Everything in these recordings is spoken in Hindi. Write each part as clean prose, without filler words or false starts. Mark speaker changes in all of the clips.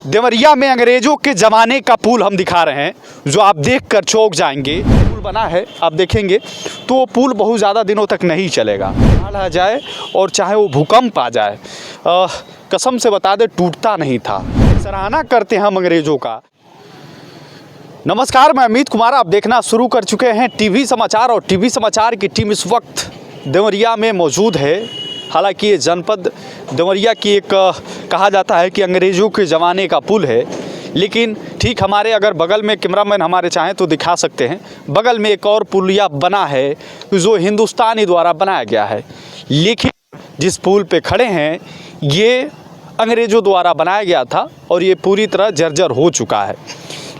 Speaker 1: देवरिया में अंग्रेजों के ज़माने का पुल हम दिखा रहे हैं, जो आप देखकर चौंक जाएंगे। पुल बना है, आप देखेंगे तो वो पुल बहुत ज़्यादा दिनों तक नहीं चलेगा। बाढ़ आ जाए और चाहे वो भूकंप आ जाए, कसम से बता दे टूटता नहीं था। सराहना करते हैं हम अंग्रेजों का। नमस्कार, मैं अमित कुमार, आप देखना शुरू कर चुके हैं टीवी समाचार और टीवी समाचार की टीम इस वक्त देवरिया में मौजूद है। हालांकि ये जनपद देवरिया की एक कहा जाता है कि अंग्रेज़ों के ज़माने का पुल है, लेकिन ठीक हमारे अगर बगल में कैमरामैन हमारे चाहें तो दिखा सकते हैं, बगल में एक और पुलिया बना है जो हिंदुस्तानी द्वारा बनाया गया है। लेकिन जिस पुल पे खड़े हैं ये अंग्रेज़ों द्वारा बनाया गया था और ये पूरी तरह जर्जर हो चुका है।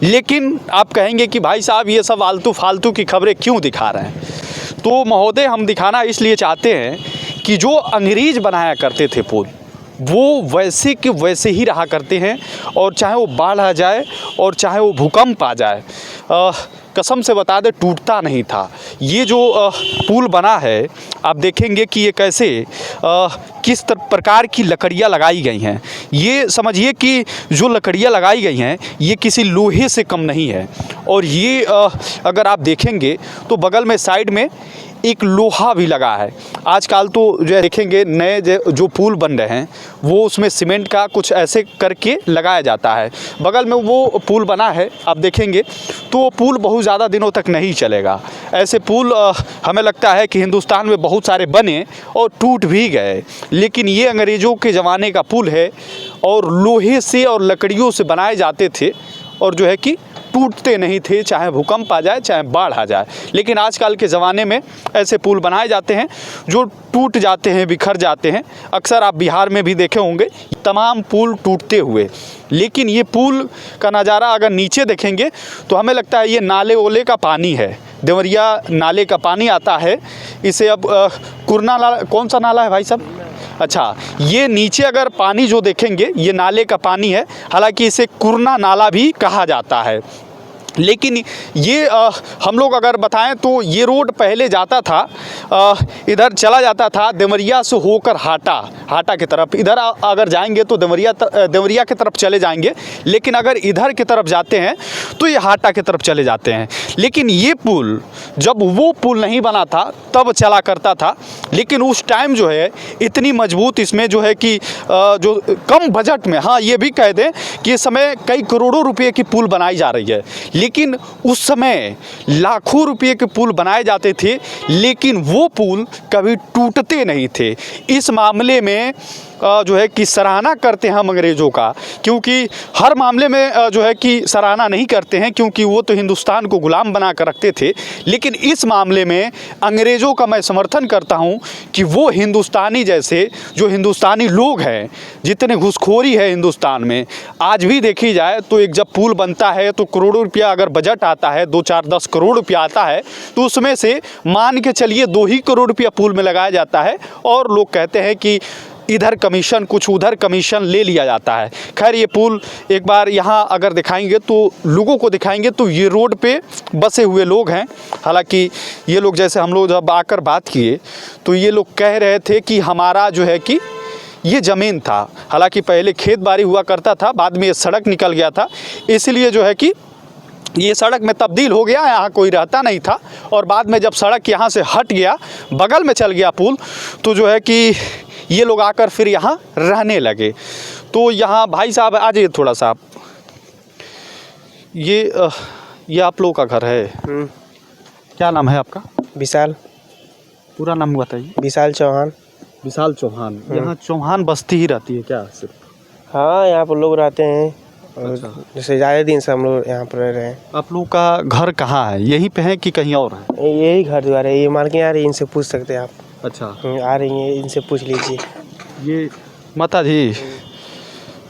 Speaker 1: लेकिन आप कहेंगे कि भाई साहब ये सब आलतू फालतू की खबरें क्यों दिखा रहे हैं? तो महोदय, हम दिखाना इसलिए चाहते हैं कि जो अंग्रेज़ बनाया करते थे पुल, वो वैसे के वैसे ही रहा करते हैं। और चाहे वो बाढ़ आ जाए और चाहे वो भूकंप आ जाए, कसम से बता दे टूटता नहीं था। ये जो पुल बना है, आप देखेंगे कि ये कैसे किस प्रकार की लकड़ियाँ लगाई गई हैं। ये समझिए कि जो लकड़ियाँ लगाई गई हैं ये किसी लोहे से कम नहीं है। और ये अगर आप देखेंगे तो बगल में साइड में एक लोहा भी लगा है। आजकल तो जो देखेंगे नए जो पुल बन रहे हैं वो उसमें सीमेंट का कुछ ऐसे करके लगाया जाता है। बगल में वो पुल बना है, आप देखेंगे तो वो पुल बहुत ज़्यादा दिनों तक नहीं चलेगा। ऐसे पुल हमें लगता है कि हिंदुस्तान में बहुत सारे बने और टूट भी गए, लेकिन ये अंग्रेज़ों के ज़माने का पुल है और लोहे से और लकड़ियों से बनाए जाते थे और जो है कि टूटते नहीं थे, चाहे भूकंप आ जाए चाहे बाढ़ आ जाए। लेकिन आजकल के ज़माने में ऐसे पुल बनाए जाते हैं जो टूट जाते हैं, बिखर जाते हैं। अक्सर आप बिहार में भी देखे होंगे तमाम पुल टूटते हुए। लेकिन ये पुल का नज़ारा अगर नीचे देखेंगे तो हमें लगता है ये नाले ओले का पानी है। देवरिया नाले का पानी आता है। इसे अब कुरना नाला, कौन सा नाला है भाई साहब? अच्छा, ये नीचे अगर पानी जो देखेंगे ये नाले का पानी है। हालांकि इसे कुरना नाला भी कहा जाता है। लेकिन ये हम लोग अगर बताएं तो ये रोड पहले जाता था, इधर चला जाता था देवरिया से होकर हाटा की तरफ। इधर अगर जाएंगे तो देवरिया की तरफ चले जाएंगे, लेकिन अगर इधर की तरफ जाते हैं तो ये हाटा की तरफ चले जाते हैं। लेकिन ये पुल जब वो पुल नहीं बना था तब चला करता था। लेकिन उस टाइम जो है इतनी मजबूत इसमें जो है कि जो कम बजट में, हाँ ये भी कह दें कि इस समय कई करोड़ों रुपए की पुल बनाई जा रही है, लेकिन उस समय लाखों रुपए के पुल बनाए जाते थे, लेकिन वो पुल कभी टूटते नहीं थे। इस मामले में जो है कि सराहना करते हैं हम अंग्रेज़ों का, क्योंकि हर मामले में जो है कि सराहना नहीं करते हैं, क्योंकि वो तो हिंदुस्तान को गुलाम बना कर रखते थे। लेकिन इस मामले में अंग्रेज़ों का मैं समर्थन करता हूं कि वो हिंदुस्तानी जैसे जो हिंदुस्तानी लोग हैं, जितने घुसखोरी है हिंदुस्तान में आज भी देखी जाए तो एक जब पुल बनता है तो करोड़ों रुपया अगर बजट आता है, 2-4-10 करोड़ रुपया आता है, तो उसमें से मान के चलिए 2 ही करोड़ रुपया पुल में लगाया जाता है और लोग कहते हैं कि इधर कमीशन कुछ उधर कमीशन ले लिया जाता है। खैर, ये पुल एक बार यहाँ अगर दिखाएंगे तो लोगों को दिखाएंगे तो ये रोड पे बसे हुए लोग हैं। हालांकि ये लोग, जैसे हम लोग जब आकर बात किए तो ये लोग कह रहे थे कि हमारा जो है कि ये ज़मीन था। हालांकि पहले खेत बाड़ी हुआ करता था, बाद में ये सड़क निकल गया था, इसलिए जो है कि ये सड़क में तब्दील हो गया, यहाँ कोई रहता नहीं था। और बाद में जब सड़क यहाँ से हट गया, बगल में चल गया पुल, तो जो है कि ये लोग आकर फिर यहाँ रहने लगे। तो यहाँ भाई साहब आ जाइए थोड़ा सा आप। ये आप लोगों का घर है? क्या नाम है आपका?
Speaker 2: विशाल।
Speaker 1: पूरा नाम बताइए।
Speaker 2: विशाल चौहान।
Speaker 1: विशाल चौहान। यहाँ चौहान बस्ती ही रहती है क्या सिर्फ?
Speaker 2: हाँ, यहाँ पर लोग रहते हैं।
Speaker 1: अच्छा।
Speaker 2: जैसे ज़्यादा दिन से हम लोग यहाँ पर रह रहे हैं।
Speaker 1: आप लोग का घर कहाँ है? यहीं पे है कि कहीं और है?
Speaker 2: यही घर द्वार है। ये मालकिन आ रही है, इनसे पूछ सकते हैं आप।
Speaker 1: अच्छा,
Speaker 2: आ रही हैं, इनसे पूछ लीजिए।
Speaker 1: ये माता जी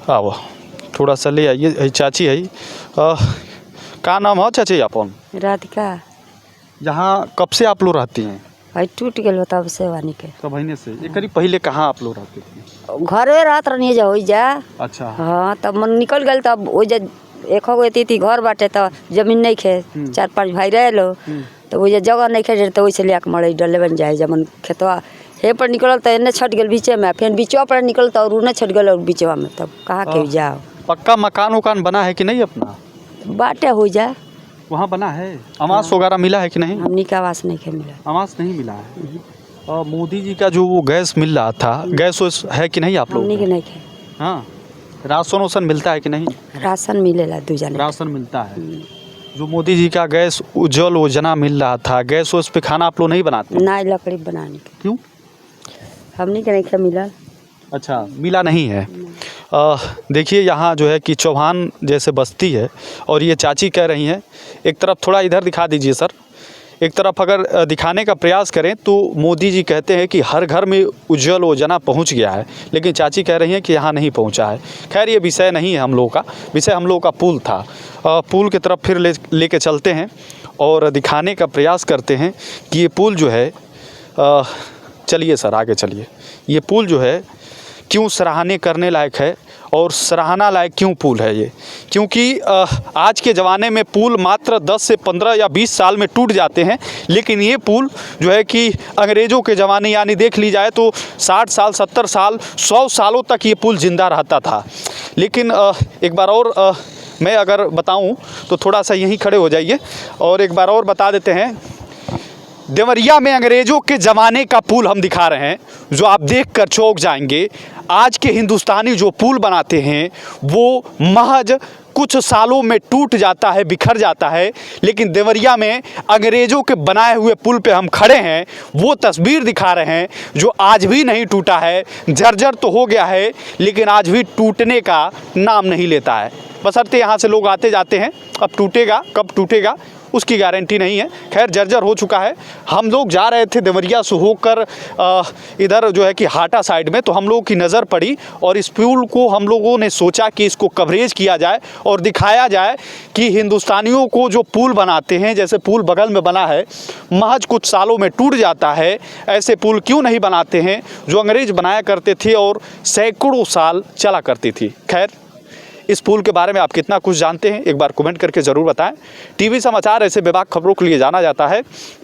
Speaker 1: आओ थोड़ा सा ले आइए। चाची है, का नाम है चाची अपन?
Speaker 3: राधिका।
Speaker 1: यहाँ कब से आप लोग रहती हैं?
Speaker 3: भाई टूट गए तब से वानी के
Speaker 1: कब महीने से? एक करीब पहले कहाँ आप लोग रहते थे?
Speaker 3: घरे रात रहनी जा हो जा।
Speaker 1: अच्छा।
Speaker 3: हाँ, तब मन निकल गए तब वो एक हो गई थी घर बाटे तो जमीन नहीं खे, 4-5 भाई रह लो तो वो जगह नहीं खे तो वैसे लिया के मड़ई डले बन जाए। जमन खेतवा हे पर निकल तो एने छट गल बीचे में, फिर बीचवा पर निकल तो और उन्हें छट गल और बीचवा में, तब कहाँ के जाओ।
Speaker 1: पक्का मकान वकान बना है कि नहीं अपना?
Speaker 3: बाटे हो जाए,
Speaker 1: वहाँ बना है? आवास वगैरह मिला है कि नहीं?
Speaker 3: हमनी का आवास नहीं के मिला।
Speaker 1: आवास नहीं मिला है। और मोदी जी का जो वो गैस मिल रहा था, गैस वैस है कि नहीं आप लोग?
Speaker 3: हमनी के नहीं के।
Speaker 1: हाँ, राशन वासन मिलता है कि नहीं?
Speaker 3: राशन मिलेला 2 जने।
Speaker 1: राशन मिलता है। जो मोदी जी का गैस उज्जवल योजना मिल रहा था, गैस वैस पे खाना आप लोग नहीं बनाते?
Speaker 3: ना लकड़ी बनाने के।
Speaker 1: क्यों?
Speaker 3: हमनी के नहीं के मिला।
Speaker 1: अच्छा, मिला नहीं है। देखिए यहाँ जो है कि चौहान जैसे बस्ती है और ये चाची कह रही हैं, एक तरफ थोड़ा इधर दिखा दीजिए सर, एक तरफ अगर दिखाने का प्रयास करें तो मोदी जी कहते हैं कि हर घर में उज्जवल योजना पहुंच गया है, लेकिन चाची कह रही हैं कि यहाँ नहीं पहुंचा है। खैर ये विषय नहीं है हम लोगों का, विषय हम लोगों का पुल था। पुल की तरफ फिर लेके चलते हैं और दिखाने का प्रयास करते हैं कि ये पुल जो है, चलिए सर आगे चलिए, ये पुल जो है क्यों सराहनीय करने लायक है और सराहना लायक क्यों पुल है ये? क्योंकि आज के ज़माने में पुल मात्र 10 से 15 या 20 साल में टूट जाते हैं, लेकिन ये पुल जो है कि अंग्रेज़ों के ज़माने यानी देख ली जाए तो 60 साल 70 साल 100 सालों तक ये पुल ज़िंदा रहता था। लेकिन एक बार और मैं अगर बताऊं तो थोड़ा सा यहीं खड़े हो जाइए और एक बार और बता देते हैं। देवरिया में अंग्रेज़ों के ज़माने का पुल हम दिखा रहे हैं, जो आप देखकर चौंक जाएंगे। आज के हिंदुस्तानी जो पुल बनाते हैं वो महज कुछ सालों में टूट जाता है, बिखर जाता है, लेकिन देवरिया में अंग्रेज़ों के बनाए हुए पुल पे हम खड़े हैं, वो तस्वीर दिखा रहे हैं जो आज भी नहीं टूटा है। जर्जर तो हो गया है लेकिन आज भी टूटने का नाम नहीं लेता है। बशर्ते यहाँ से लोग आते जाते हैं, अब टूटेगा कब टूटेगा उसकी गारंटी नहीं है। खैर जर्जर हो चुका है। हम लोग जा रहे थे देवरिया से होकर इधर जो है कि हाटा साइड में, तो हम लोगों की नज़र पड़ी और इस पुल को हम लोगों ने सोचा कि इसको कवरेज किया जाए और दिखाया जाए कि हिंदुस्तानियों को जो पुल बनाते हैं, जैसे पुल बगल में बना है महज कुछ सालों में टूट जाता है, ऐसे पुल क्यों नहीं बनाते हैं जो अंग्रेज़ बनाया करते थे और सैकड़ों साल चला करती थी। खैर इस पुल के बारे में आप कितना कुछ जानते हैं एक बार कमेंट करके ज़रूर बताएं। टीवी समाचार ऐसे बेबाक खबरों के लिए जाना जाता है।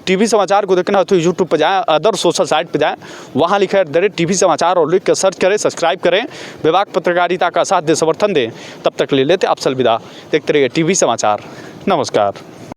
Speaker 1: टीवी समाचार को देखना हो तो यूट्यूब पर जाएं, अदर सोशल साइट पर जाएं, वहां लिखा है टीवी समाचार और लिख कर सर्च करें, सब्सक्राइब करें, बेबाक पत्रकारिता का साथ दे, समर्थन दें। तब तक ले लेते आप अलविदा। देखते रहिए टीवी समाचार। नमस्कार।